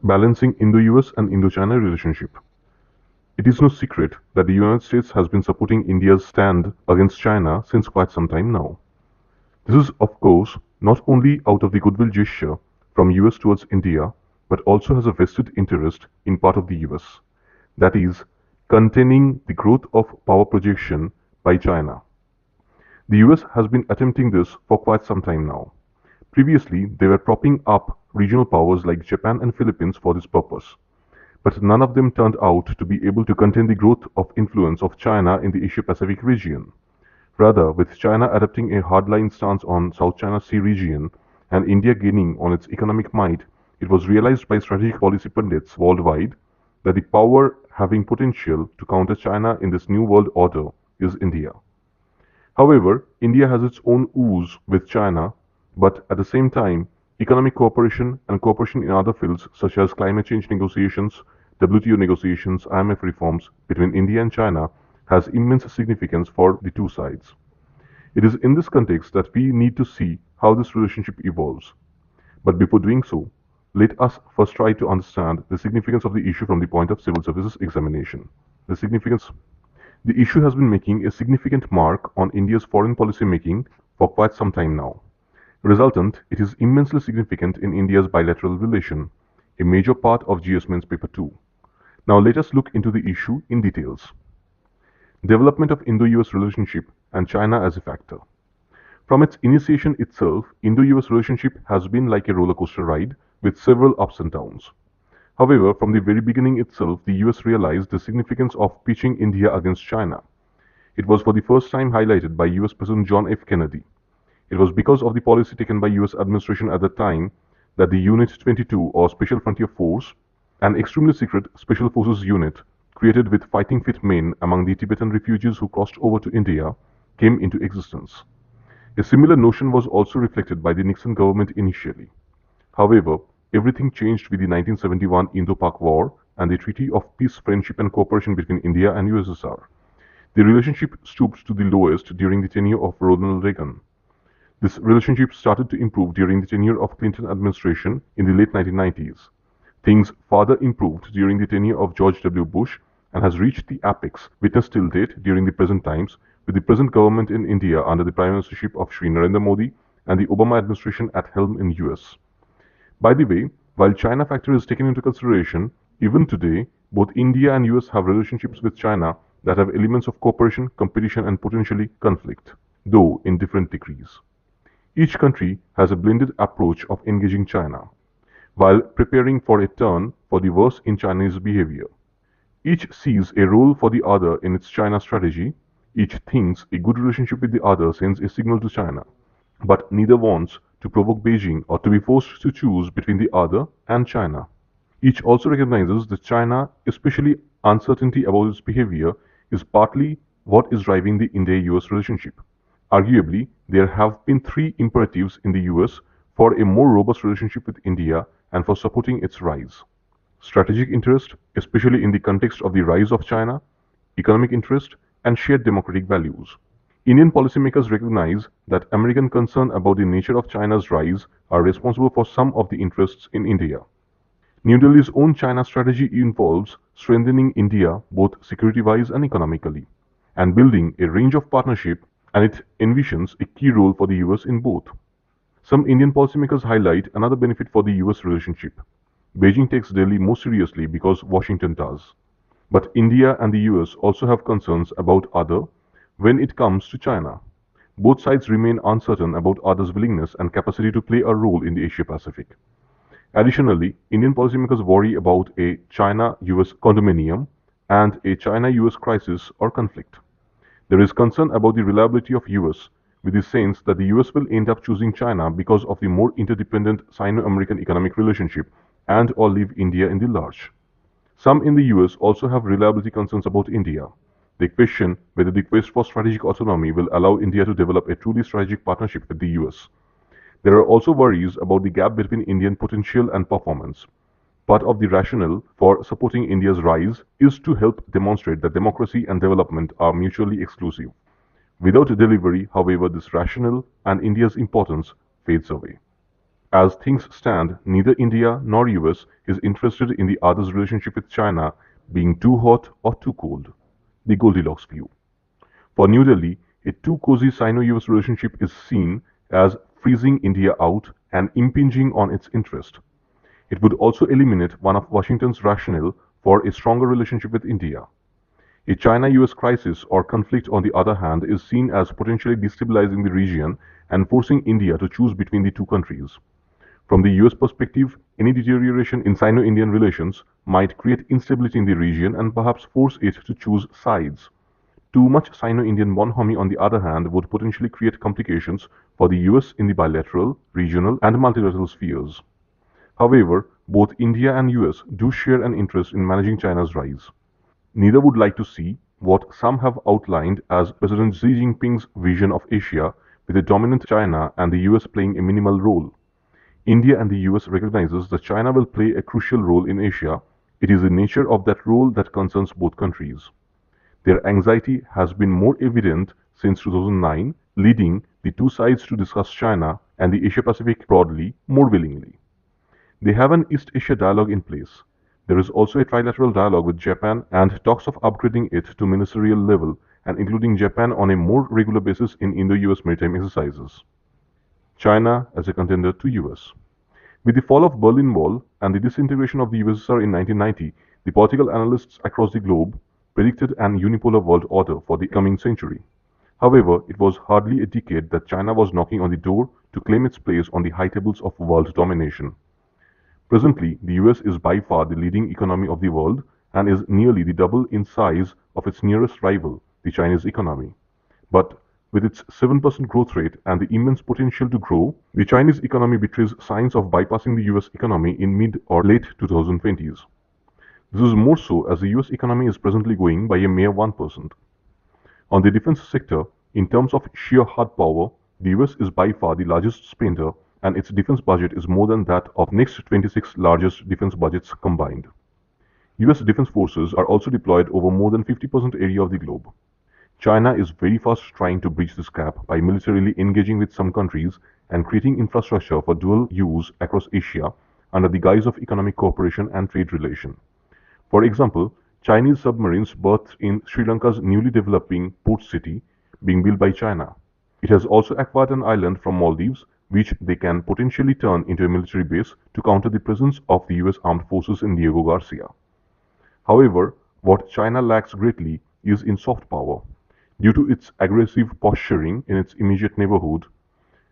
Balancing Indo-US and Indo-China relationship. It is no secret that the United States has been supporting India's stand against China since quite some time now. This is, of course, not only out of the goodwill gesture from US towards India, but also has a vested interest in part of the US, that is, containing the growth of power projection by China. The US has been attempting this for quite some time now. Previously, they were propping up regional powers like Japan and Philippines for this purpose, but none of them turned out to be able to contain the growth of influence of China in the Asia-Pacific region. Rather, with China adopting a hardline stance on South China Sea region and India gaining on its economic might, it was realized by strategic policy pundits worldwide that the power having potential to counter China in this new world order is India. However, India has its own woes with China, but at the same time, economic cooperation and cooperation in other fields such as climate change negotiations, WTO negotiations, IMF reforms between India and China has immense significance for the two sides. It is in this context that we need to see how this relationship evolves. But before doing so, let us first try to understand the significance of the issue from the point of civil services examination. The issue has been making a significant mark on India's foreign policy making for quite some time now. Resultant, it is immensely significant in India's bilateral relation, a major part of GS Men's Paper 2. Now let us look into the issue in details. Development of Indo-US relationship and China as a factor. From its initiation itself, Indo-US relationship has been like a roller coaster ride with several ups and downs. However, from the very beginning itself, the US realized the significance of pitching India against China. It was for the first time highlighted by US President John F. Kennedy. It was because of the policy taken by US administration at the time that the Unit 22 or Special Frontier Force, an extremely secret special forces unit created with fighting fit men among the Tibetan refugees who crossed over to India, came into existence. A similar notion was also reflected by the Nixon government initially. However, everything changed with the 1971 Indo-Pak War and the Treaty of Peace, Friendship and Cooperation between India and USSR. The relationship stooped to the lowest during the tenure of Ronald Reagan. This relationship started to improve during the tenure of Clinton administration in the late 1990s. Things further improved during the tenure of George W. Bush and has reached the apex witnessed till date during the present times with the present government in India under the Prime Ministership of Shri Narendra Modi and the Obama administration at helm in US. By the way, while China factor is taken into consideration, even today, both India and US have relationships with China that have elements of cooperation, competition and potentially conflict, though in different degrees. Each country has a blended approach of engaging China, while preparing for a turn for the worse in Chinese behavior. Each sees a role for the other in its China strategy. Each thinks a good relationship with the other sends a signal to China, but neither wants to provoke Beijing or to be forced to choose between the other and China. Each also recognizes that China, especially uncertainty about its behavior, is partly what is driving the India-US relationship. Arguably, there have been three imperatives in the US for a more robust relationship with India and for supporting its rise. Strategic interest, especially in the context of the rise of China, economic interest, and shared democratic values. Indian policymakers recognize that American concern about the nature of China's rise are responsible for some of the interests in India. New Delhi's own China strategy involves strengthening India both security-wise and economically, and building a range of partnership, and it envisions a key role for the US in both. Some Indian policymakers highlight another benefit for the US relationship. Beijing takes Delhi more seriously because Washington does. But India and the US also have concerns about other when it comes to China. Both sides remain uncertain about others' willingness and capacity to play a role in the Asia-Pacific. Additionally, Indian policymakers worry about a China-US condominium and a China-US crisis or conflict. There is concern about the reliability of US, with the sense that the US will end up choosing China because of the more interdependent Sino-American economic relationship and or leave India in the lurch. Some in the US also have reliability concerns about India. They question whether the quest for strategic autonomy will allow India to develop a truly strategic partnership with the US. There are also worries about the gap between Indian potential and performance. Part of the rationale for supporting India's rise is to help demonstrate that democracy and development are mutually exclusive. Without delivery, however, this rationale and India's importance fades away. As things stand, neither India nor US is interested in the other's relationship with China being too hot or too cold. The Goldilocks view. For New Delhi, a too cozy Sino-US relationship is seen as freezing India out and impinging on its interest. It would also eliminate one of Washington's rationale for a stronger relationship with India. A China-US crisis or conflict, on the other hand, is seen as potentially destabilizing the region and forcing India to choose between the two countries. From the US perspective, any deterioration in Sino-Indian relations might create instability in the region and perhaps force it to choose sides. Too much Sino-Indian bonhomie, on the other hand, would potentially create complications for the US in the bilateral, regional, and multilateral spheres. However, both India and US do share an interest in managing China's rise. Neither would like to see what some have outlined as President Xi Jinping's vision of Asia, with a dominant China and the US playing a minimal role. India and the US recognizes that China will play a crucial role in Asia. It is the nature of that role that concerns both countries. Their anxiety has been more evident since 2009, leading the two sides to discuss China and the Asia-Pacific broadly more willingly. They have an East Asia dialogue in place. There is also a trilateral dialogue with Japan and talks of upgrading it to ministerial level and including Japan on a more regular basis in Indo-US maritime exercises. China as a contender to US. With the fall of Berlin Wall and the disintegration of the USSR in 1990, the political analysts across the globe predicted an unipolar world order for the coming century. However, it was hardly a decade that China was knocking on the door to claim its place on the high tables of world domination. Presently, the US is by far the leading economy of the world and is nearly the double in size of its nearest rival, the Chinese economy. But with its 7% growth rate and the immense potential to grow, the Chinese economy betrays signs of bypassing the US economy in mid or late 2020s. This is more so as the US economy is presently going by a mere 1%. On the defense sector, in terms of sheer hard power, the US is by far the largest spender, and its defense budget is more than that of next 26 largest defense budgets combined. US defense forces are also deployed over more than 50% area of the globe. China is very fast trying to bridge this gap by militarily engaging with some countries and creating infrastructure for dual use across Asia under the guise of economic cooperation and trade relation. For example, Chinese submarines berthed in Sri Lanka's newly developing port city being built by China. It has also acquired an island from Maldives, which they can potentially turn into a military base to counter the presence of the US armed forces in Diego Garcia. However, what China lacks greatly is in soft power. Due to its aggressive posturing in its immediate neighborhood,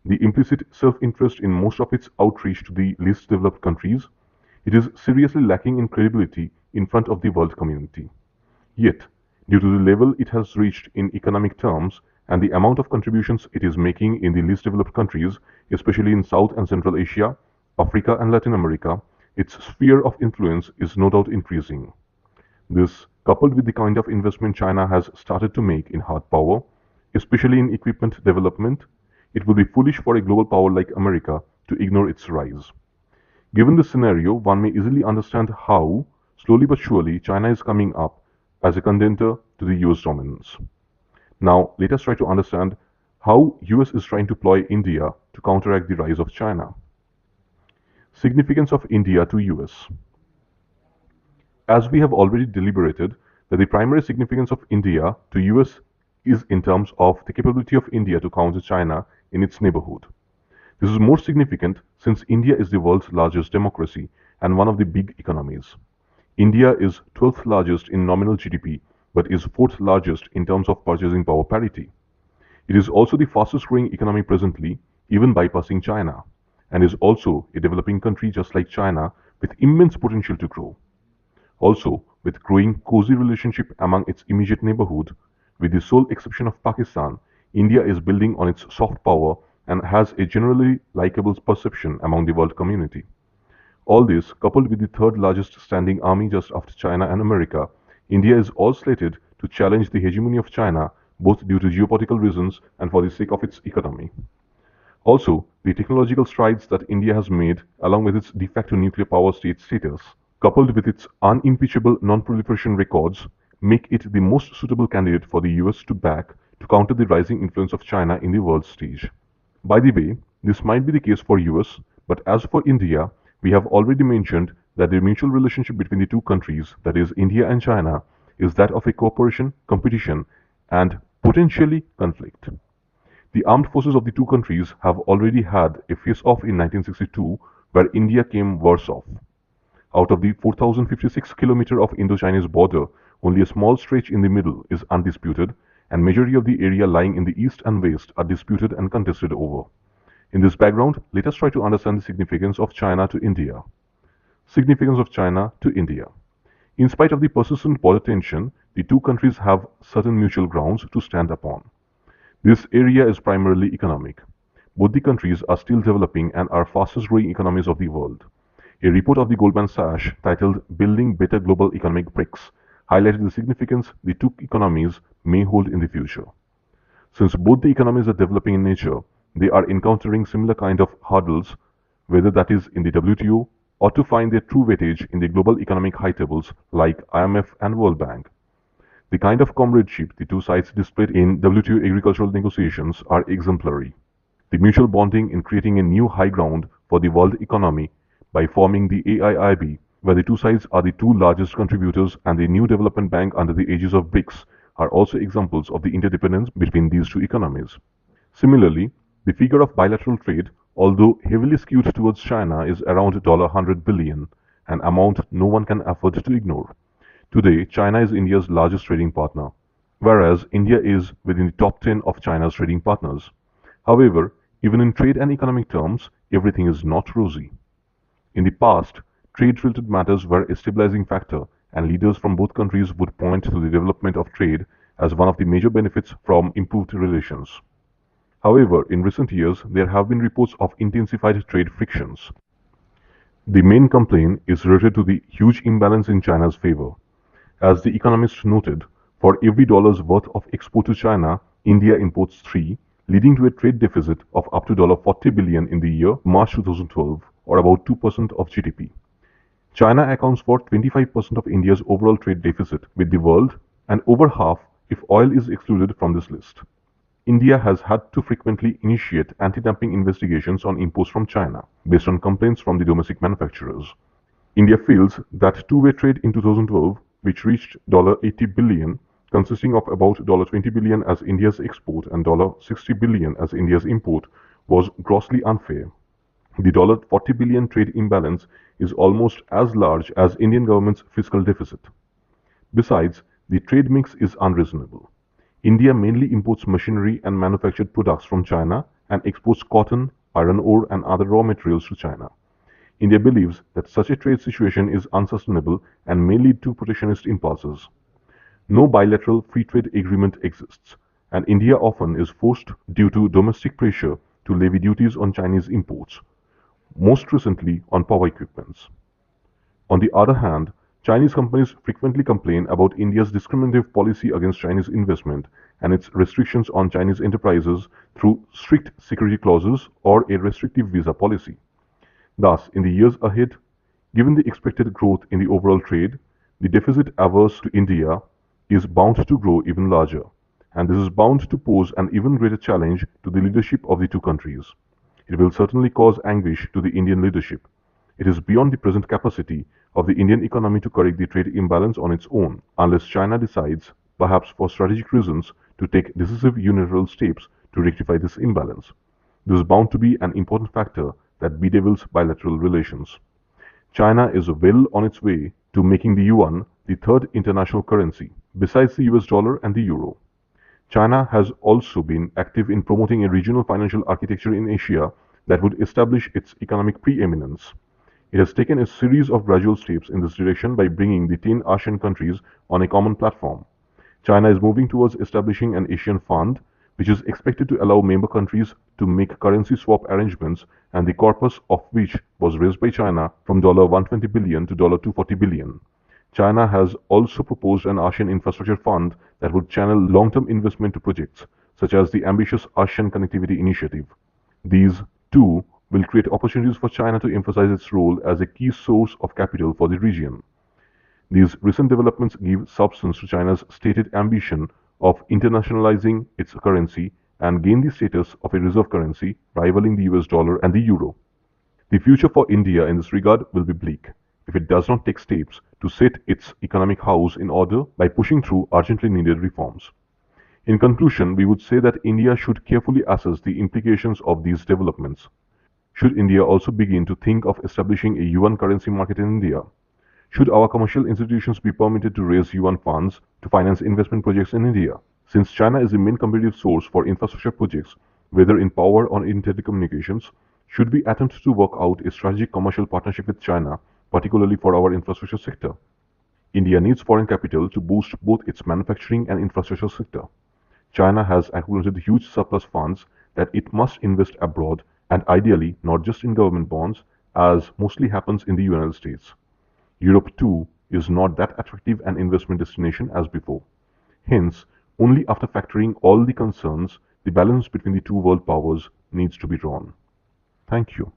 the implicit self-interest in most of its outreach to the least developed countries, it is seriously lacking in credibility in front of the world community. Yet, due to the level it has reached in economic terms and the amount of contributions it is making in the least developed countries, especially in South and Central Asia, Africa and Latin America, its sphere of influence is no doubt increasing. This, coupled with the kind of investment China has started to make in hard power, especially in equipment development, it would be foolish for a global power like America to ignore its rise. Given this scenario, one may easily understand how, slowly but surely, China is coming up as a contender to the US dominance. Now, let us try to understand how US is trying to ploy India to counteract the rise of China. Significance of India to US. As we have already deliberated, that the primary significance of India to US is in terms of the capability of India to counter China in its neighborhood. This is more significant since India is the world's largest democracy and one of the big economies. India is 12th largest in nominal GDP, but is 4th largest in terms of purchasing power parity. It is also the fastest growing economy presently, even bypassing China, and is also a developing country just like China with immense potential to grow. Also, with growing cozy relationship among its immediate neighborhood, with the sole exception of Pakistan, India is building on its soft power and has a generally likable perception among the world community. All this, coupled with the third largest standing army just after China and America, India is all slated to challenge the hegemony of China, both due to geopolitical reasons and for the sake of its economy. Also, the technological strides that India has made, along with its de facto nuclear power state status, coupled with its unimpeachable non-proliferation records, make it the most suitable candidate for the US to back to counter the rising influence of China in the world stage. By the way, this might be the case for US, But as for India, we have already mentioned that the mutual relationship between the two countries, that is India and China, is that of a cooperation, competition, and potentially conflict. The armed forces of the two countries have already had a face-off in 1962 where India came worse off. Out of the 4,056 km of Indo-Chinese border, only a small stretch in the middle is undisputed, and majority of the area lying in the east and west are disputed and contested over. In this background, let us try to understand the significance of China to India. Significance of China to India. In spite of the persistent border tension, the two countries have certain mutual grounds to stand upon. This area is primarily economic. Both the countries are still developing and are fastest growing economies of the world. A report of the Goldman Sachs titled Building Better Global Economic Bricks highlighted the significance the two economies may hold in the future. Since both the economies are developing in nature, they are encountering similar kind of hurdles, whether that is in the WTO or to find their true weightage in the global economic high tables like IMF and World Bank. The kind of comradeship the two sides displayed in WTO agricultural negotiations are exemplary. The mutual bonding in creating a new high ground for the world economy by forming the AIIB, where the two sides are the two largest contributors, and the new development bank under the aegis of BRICS are also examples of the interdependence between these two economies. Similarly, the figure of bilateral trade, although heavily skewed towards China, is around $100 billion, an amount no one can afford to ignore. Today, China is India's largest trading partner, whereas India is within the top 10 of China's trading partners. However, even in trade and economic terms, everything is not rosy. In the past, trade-related matters were a stabilizing factor, and leaders from both countries would point to the development of trade as one of the major benefits from improved relations. However, in recent years, there have been reports of intensified trade frictions. The main complaint is related to the huge imbalance in China's favor. As the economist noted, for every dollar's worth of export to China, India imports 3, leading to a trade deficit of up to $40 billion in the year March 2012, or about 2% of GDP. China accounts for 25% of India's overall trade deficit with the world, and over half if oil is excluded from this list. India has had to frequently initiate anti-dumping investigations on imports from China, based on complaints from the domestic manufacturers. India feels that two-way trade in 2012, which reached $80 billion, consisting of about $20 billion as India's export and $60 billion as India's import, was grossly unfair. The $40 billion trade imbalance is almost as large as Indian government's fiscal deficit. Besides, the trade mix is unreasonable. India mainly imports machinery and manufactured products from China and exports cotton, iron ore, and other raw materials to China. India believes that such a trade situation is unsustainable and may lead to protectionist impulses. No bilateral free trade agreement exists, and India often is forced, due to domestic pressure, to levy duties on Chinese imports, most recently on power equipments. On the other hand, Chinese companies frequently complain about India's discriminative policy against Chinese investment and its restrictions on Chinese enterprises through strict security clauses or a restrictive visa policy. Thus, in the years ahead, given the expected growth in the overall trade, the deficit averse to India is bound to grow even larger, and this is bound to pose an even greater challenge to the leadership of the two countries. It will certainly cause anguish to the Indian leadership. It is beyond the present capacity of the Indian economy to correct the trade imbalance on its own, unless China decides, perhaps for strategic reasons, to take decisive unilateral steps to rectify this imbalance. This is bound to be an important factor that bedevils bilateral relations. China is well on its way to making the yuan the third international currency, besides the US dollar and the euro. China has also been active in promoting a regional financial architecture in Asia that would establish its economic preeminence. It has taken a series of gradual steps in this direction by bringing the 10 ASEAN countries on a common platform. China is moving towards establishing an Asian fund, which is expected to allow member countries to make currency swap arrangements, and the corpus of which was raised by China from $120 billion to $240 billion. China has also proposed an ASEAN infrastructure fund that would channel long-term investment to projects, such as the ambitious ASEAN Connectivity Initiative. These, too, will create opportunities for China to emphasize its role as a key source of capital for the region. These recent developments give substance to China's stated ambition of internationalizing its currency and gain the status of a reserve currency, rivaling the US dollar and the euro. The future for India in this regard will be bleak if it does not take steps to set its economic house in order by pushing through urgently needed reforms. In conclusion, we would say that India should carefully assess the implications of these developments. Should India also begin to think of establishing a yuan currency market in India? Should our commercial institutions be permitted to raise yuan funds to finance investment projects in India? Since China is the main competitive source for infrastructure projects, whether in power or in telecommunications, should we attempt to work out a strategic commercial partnership with China, particularly for our infrastructure sector? India needs foreign capital to boost both its manufacturing and infrastructure sector. China has accumulated huge surplus funds that it must invest abroad and ideally not just in government bonds, as mostly happens in the United States. Europe too is not that attractive an investment destination as before. Hence, only after factoring all the concerns, the balance between the two world powers needs to be drawn. Thank you.